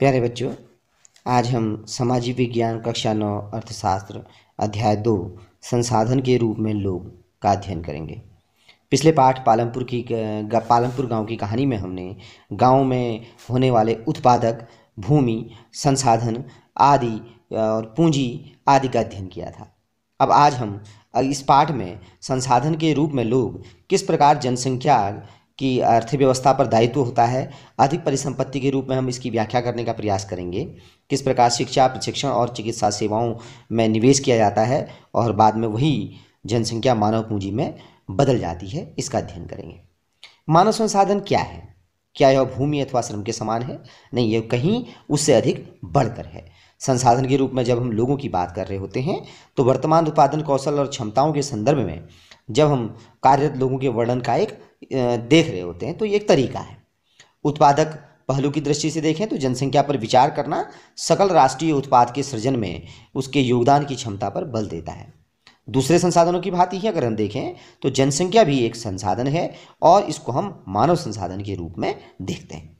प्यारे बच्चों, आज हम सामाजिक विज्ञान कक्षा 9 अर्थशास्त्र अध्याय 2 संसाधन के रूप में लोग का अध्ययन करेंगे। पिछले पाठ पालमपुर गांव की कहानी में हमने गांव में होने वाले उत्पादक, भूमि, संसाधन आदि और पूंजी आदि का अध्ययन किया था। अब आज हम इस पाठ में संसाधन के रूप में लोग किस प्रकार जनसंख्या की अर्थव्यवस्था पर दायित्व होता है, अधिक परिसंपत्ति के रूप में हम इसकी व्याख्या करने का प्रयास करेंगे। किस प्रकार शिक्षा, प्रशिक्षण और चिकित्सा सेवाओं में निवेश किया जाता है और बाद में वही जनसंख्या मानव पूंजी में बदल जाती है, इसका अध्ययन करेंगे। मानव संसाधन क्या है? क्या यह भूमि अथवा श्रम के समान है? नहीं, यह कहीं उससे अधिक बढ़कर है। संसाधन के रूप में जब हम लोगों की बात कर रहे होते हैं तो वर्तमान उत्पादन कौशल और क्षमताओं के संदर्भ में जब हम कार्यरत लोगों के वर्णन का एक देख रहे होते हैं तो ये एक तरीका है। उत्पादक पहलू की दृष्टि से देखें तो जनसंख्या पर विचार करना सकल राष्ट्रीय उत्पाद के सृजन में उसके योगदान की क्षमता पर बल देता है। दूसरे संसाधनों की भांति ही अगर हम देखें तो जनसंख्या भी एक संसाधन है और इसको हम मानव संसाधन के रूप में देखते हैं।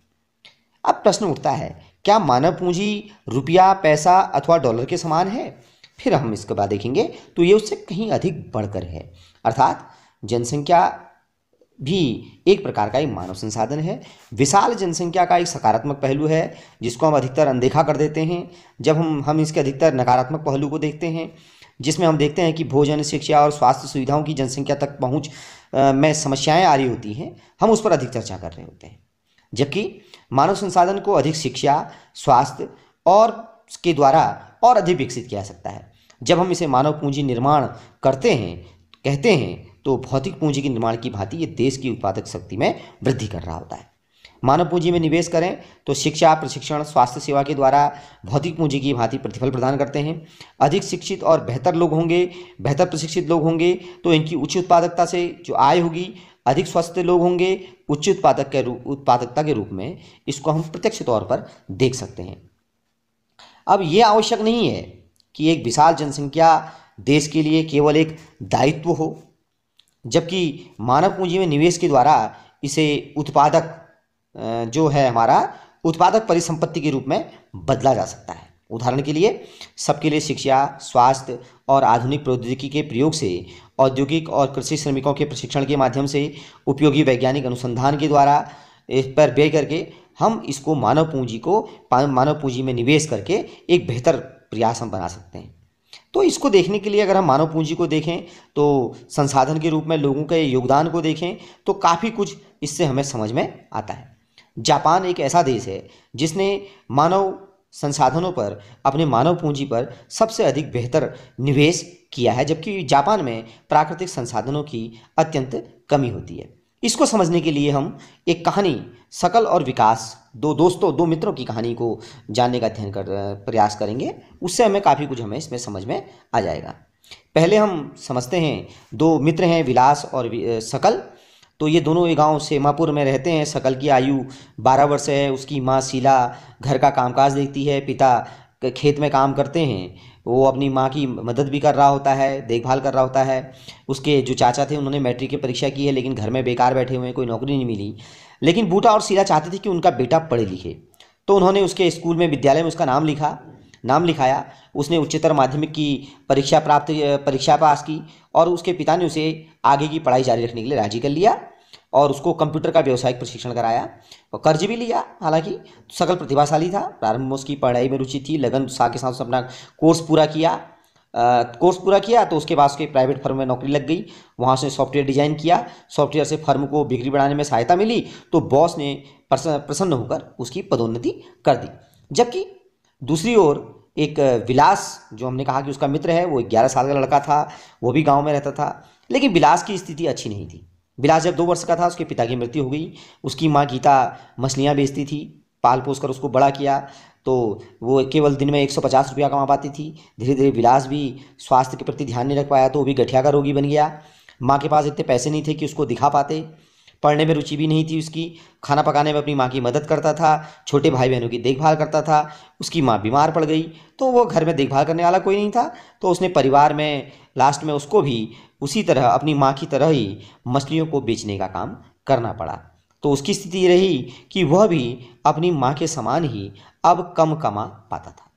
अब प्रश्न उठता है, क्या मानव पूंजी रुपया, पैसा अथवा डॉलर के समान है? फिर हम इसके बाद देखेंगे तो ये उससे कहीं अधिक बढ़कर है। अर्थात जनसंख्या भी एक प्रकार का एक मानव संसाधन है। विशाल जनसंख्या का एक सकारात्मक पहलू है जिसको हम अधिकतर अनदेखा कर देते हैं जब हम इसके अधिकतर नकारात्मक पहलू को देखते हैं, जिसमें हम देखते हैं कि भोजन, शिक्षा और स्वास्थ्य सुविधाओं की जनसंख्या तक पहुंच में समस्याएं आ रही होती हैं। हम उस पर अधिक चर्चा कर रहे होते हैं, जबकि मानव संसाधन को अधिक शिक्षा, स्वास्थ्य और के द्वारा और अधिक विकसित किया जा सकता है। जब हम इसे मानव पूंजी निर्माण कहते हैं तो भौतिक पूंजी के निर्माण की भांति ये देश की उत्पादक शक्ति में वृद्धि कर रहा होता है। मानव पूंजी में निवेश करें तो शिक्षा, प्रशिक्षण, स्वास्थ्य सेवा के द्वारा भौतिक पूंजी की भांति प्रतिफल प्रदान करते हैं। अधिक शिक्षित और बेहतर लोग होंगे, बेहतर प्रशिक्षित लोग होंगे तो इनकी उच्च उत्पादकता से जो आय होगी, अधिक स्वस्थ लोग होंगे उच्च उत्पादकता के रूप में इसको हम प्रत्यक्ष तौर पर देख सकते हैं। अब ये आवश्यक नहीं है कि एक विशाल जनसंख्या देश के लिए केवल एक दायित्व हो, जबकि मानव पूंजी में निवेश के द्वारा इसे उत्पादक परिसंपत्ति के रूप में बदला जा सकता है। उदाहरण के लिए सबके लिए शिक्षा, स्वास्थ्य और आधुनिक प्रौद्योगिकी के प्रयोग से, औद्योगिक और कृषि श्रमिकों के प्रशिक्षण के माध्यम से, उपयोगी वैज्ञानिक अनुसंधान के द्वारा इस पर व्यय करके हम इसको मानव पूंजी में निवेश करके एक बेहतर प्रयास हम बना सकते हैं। तो इसको देखने के लिए अगर हम मानव पूंजी को देखें तो संसाधन के रूप में लोगों के योगदान को देखें तो काफ़ी कुछ इससे हमें समझ में आता है। जापान एक ऐसा देश है जिसने मानव संसाधनों पर, अपने मानव पूंजी पर सबसे अधिक बेहतर निवेश किया है, जबकि जापान में प्राकृतिक संसाधनों की अत्यंत कमी होती है। इसको समझने के लिए हम एक कहानी, शकल और विकास, दो मित्रों की कहानी को जानने का प्रयास करेंगे। उससे हमें काफ़ी कुछ इसमें समझ में आ जाएगा। पहले हम समझते हैं, दो मित्र हैं, विलास और शकल। तो ये दोनों एक गांव सेमापुर में रहते हैं। शकल की आयु 12 वर्ष है। उसकी माँ शीला घर का कामकाज देखती है, पिता खेत में काम करते हैं। वो अपनी माँ की मदद भी कर रहा होता है, देखभाल कर रहा होता है। उसके जो चाचा थे उन्होंने मैट्रिक की परीक्षा की है लेकिन घर में बेकार बैठे हुए हैं, कोई नौकरी नहीं मिली। लेकिन बूटा और शीला चाहते थे कि उनका बेटा पढ़े लिखे, तो उन्होंने उसके स्कूल में, विद्यालय में उसका नाम लिखाया। उसने उच्चतर माध्यमिक की परीक्षा पास की और उसके पिता ने उसे आगे की पढ़ाई जारी रखने के लिए राजी कर लिया और उसको कंप्यूटर का व्यावसायिक प्रशिक्षण कराया और कर्ज भी लिया। हालांकि सकल प्रतिभाशाली था, प्रारंभ में उसकी पढ़ाई में रुचि थी, लगन उत्साह के साथ उसने अपना कोर्स पूरा किया तो उसके बाद उसके प्राइवेट फर्म में नौकरी लग गई। वहाँ उसने सॉफ्टवेयर डिजाइन किया। सॉफ्टवेयर से फर्म को बिक्री बढ़ाने में सहायता मिली तो बॉस ने प्रसन्न होकर उसकी पदोन्नति कर दी। जबकि दूसरी ओर एक विलास, जो हमने कहा कि उसका मित्र है, वो 11 साल का लड़का था, वो भी गाँव में रहता था। लेकिन विलास की स्थिति अच्छी नहीं थी। विलास जब 2 वर्ष का था उसके पिता की मृत्यु हो गई। उसकी माँ गीता मछलियाँ बेचती थी, पाल पोस कर उसको बड़ा किया। तो वो केवल दिन में 150 रुपया कमा पाती थी। धीरे धीरे विलास भी स्वास्थ्य के प्रति ध्यान नहीं रख पाया तो वो भी गठिया का रोगी बन गया। माँ के पास इतने पैसे नहीं थे कि उसको दिखा पाते। पढ़ने में रुचि भी नहीं थी उसकी। खाना पकाने में अपनी माँ की मदद करता था, छोटे भाई बहनों की देखभाल करता था। उसकी माँ बीमार पड़ गई तो वो घर में देखभाल करने वाला कोई नहीं था, तो उसने परिवार में लास्ट में उसको भी उसी तरह अपनी माँ की तरह ही मछलियों को बेचने का काम करना पड़ा। तो उसकी स्थिति ये रही कि वह भी अपनी माँ के समान ही अब कम कमा पाता था।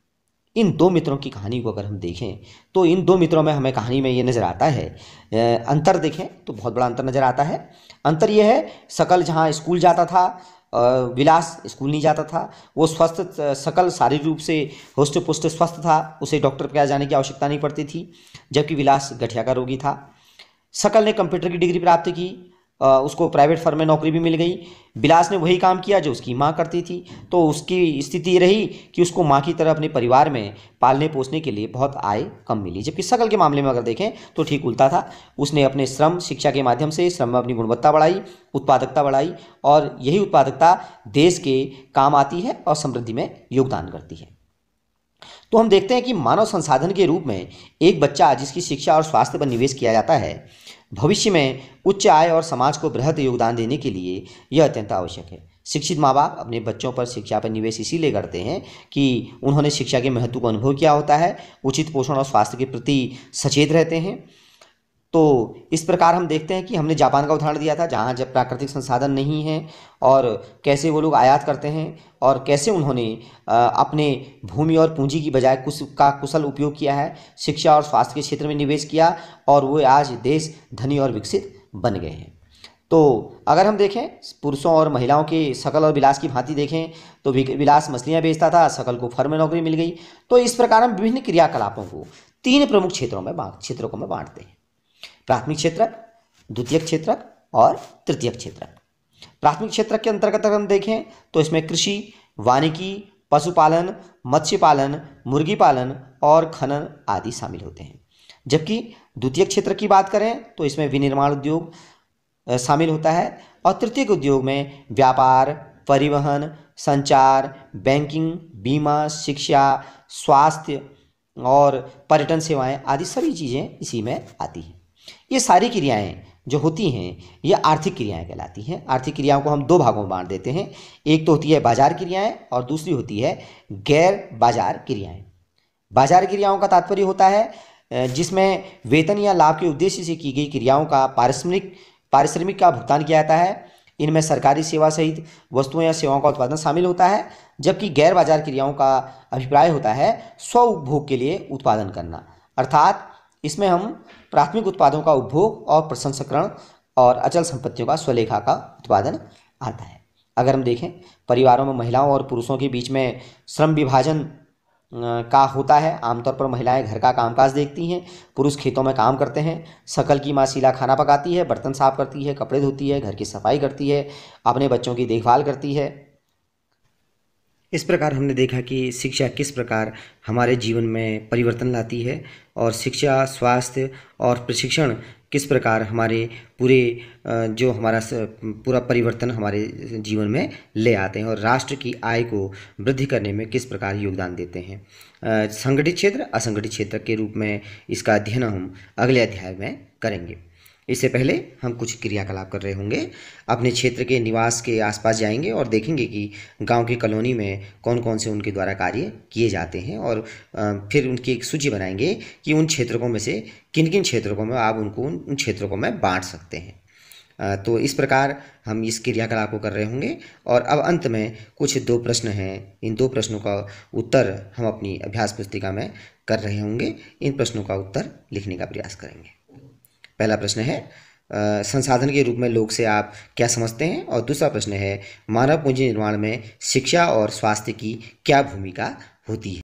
इन दो मित्रों की कहानी को अगर हम देखें तो इन दो मित्रों में हमें कहानी में ये नज़र आता है, अंतर देखें तो बहुत बड़ा अंतर नज़र आता है। अंतर यह है, शकल जहाँ स्कूल जाता था, विलास स्कूल नहीं जाता था। वो स्वस्थ, शकल शारीरिक रूप से हुष्ट पुष्ट स्वस्थ था, उसे डॉक्टर के पास जाने की आवश्यकता नहीं पड़ती थी, जबकि विलास गठिया का रोगी था। शकल ने कंप्यूटर की डिग्री प्राप्त की, उसको प्राइवेट फर्म में नौकरी भी मिल गई। विलास ने वही काम किया जो उसकी माँ करती थी, तो उसकी स्थिति ये रही कि उसको माँ की तरह अपने परिवार में पालने पोसने के लिए बहुत आय कम मिली। जबकि शकल के मामले में अगर देखें तो ठीक उल्टा था। उसने अपने श्रम शिक्षा के माध्यम से श्रम में अपनी गुणवत्ता बढ़ाई, उत्पादकता बढ़ाई, और यही उत्पादकता देश के काम आती है और समृद्धि में योगदान करती है। तो हम देखते हैं कि मानव संसाधन के रूप में एक बच्चा जिसकी शिक्षा और स्वास्थ्य पर निवेश किया जाता है, भविष्य में उच्च आय और समाज को बृहद योगदान देने के लिए यह अत्यंत आवश्यक है। शिक्षित माँ बाप अपने बच्चों पर शिक्षा पर निवेश इसीलिए करते हैं कि उन्होंने शिक्षा के महत्व को अनुभव किया होता है, उचित पोषण और स्वास्थ्य के प्रति सचेत रहते हैं। तो इस प्रकार हम देखते हैं कि हमने जापान का उदाहरण दिया था, जहाँ जब प्राकृतिक संसाधन नहीं है और कैसे वो लोग आयात करते हैं और कैसे उन्होंने अपने भूमि और पूंजी की बजाय कुशल उपयोग किया है, शिक्षा और स्वास्थ्य के क्षेत्र में निवेश किया, और वो आज देश धनी और विकसित बन गए हैं। तो अगर हम देखें पुरुषों और महिलाओं के शकल और विलास की भांति देखें तो विलास मछलियाँ बेचता था, शकल को फर्म में नौकरी मिल गई। तो इस प्रकार हम विभिन्न क्रियाकलापों को तीन प्रमुख क्षेत्रों में बांटते हैं: प्राथमिक क्षेत्रक, द्वितीयक क्षेत्रक और तृतीयक क्षेत्रक। प्राथमिक क्षेत्रक के अंतर्गत अगर हम देखें तो इसमें कृषि, वानिकी, पशुपालन, मत्स्य पालन, मुर्गी पालन और खनन आदि शामिल होते हैं। जबकि द्वितीयक क्षेत्र की बात करें तो इसमें विनिर्माण उद्योग शामिल होता है, और तृतीयक उद्योग में व्यापार, परिवहन, संचार, बैंकिंग, बीमा, शिक्षा, स्वास्थ्य और पर्यटन सेवाएं आदि सभी चीज़ें इसी में आती हैं। ये सारी क्रियाएं जो होती हैं ये आर्थिक क्रियाएं कहलाती हैं। आर्थिक क्रियाओं को हम दो भागों में बांट देते हैं, एक तो होती है बाजार क्रियाएं और दूसरी होती है गैर बाजार क्रियाएं। बाजार क्रियाओं का तात्पर्य होता है जिसमें वेतन या लाभ के उद्देश्य से की गई क्रियाओं का पारिश्रमिक का भुगतान किया जाता है। इनमें सरकारी सेवा सहित वस्तुओं या सेवाओं का उत्पादन शामिल होता है। जबकि गैर बाजार क्रियाओं का अभिप्राय होता है स्व उपभोग के लिए उत्पादन करना, अर्थात इसमें हम प्राथमिक उत्पादों का उपभोग और प्रसंस्करण और अचल संपत्तियों का स्वलेखा का उत्पादन आता है। अगर हम देखें परिवारों में महिलाओं और पुरुषों के बीच में श्रम विभाजन का होता है। आमतौर पर महिलाएं घर का कामकाज देखती हैं, पुरुष खेतों में काम करते हैं। शकल की माँ शीला खाना पकाती है, बर्तन साफ करती है, कपड़े धोती है, घर की सफाई करती है, अपने बच्चों की देखभाल करती है। इस प्रकार हमने देखा कि शिक्षा किस प्रकार हमारे जीवन में परिवर्तन लाती है, और शिक्षा, स्वास्थ्य और प्रशिक्षण किस प्रकार हमारे पूरे जो हमारा पूरा परिवर्तन हमारे जीवन में ले आते हैं, और राष्ट्र की आय को वृद्धि करने में किस प्रकार योगदान देते हैं। संगठित क्षेत्र, असंगठित क्षेत्र के रूप में इसका अध्ययन हम अगले अध्याय में करेंगे। इससे पहले हम कुछ क्रियाकलाप कर रहे होंगे। अपने क्षेत्र के निवास के आसपास जाएंगे और देखेंगे कि गांव की कॉलोनी में कौन कौन से उनके द्वारा कार्य किए जाते हैं, और फिर उनकी एक सूची बनाएंगे कि उन क्षेत्रों में से किन किन क्षेत्रों में आप उनको उन क्षेत्रों को में बांट सकते हैं। तो इस प्रकार हम इस क्रियाकलाप को कर रहे होंगे। और अब अंत में कुछ दो प्रश्न हैं, इन दो प्रश्नों का उत्तर हम अपनी अभ्यास पुस्तिका में कर रहे होंगे। इन प्रश्नों का उत्तर लिखने का प्रयास करेंगे। पहला प्रश्न है संसाधन के रूप में लोग से आप क्या समझते हैं, और दूसरा प्रश्न है मानव पूंजी निर्माण में शिक्षा और स्वास्थ्य की क्या भूमिका होती है।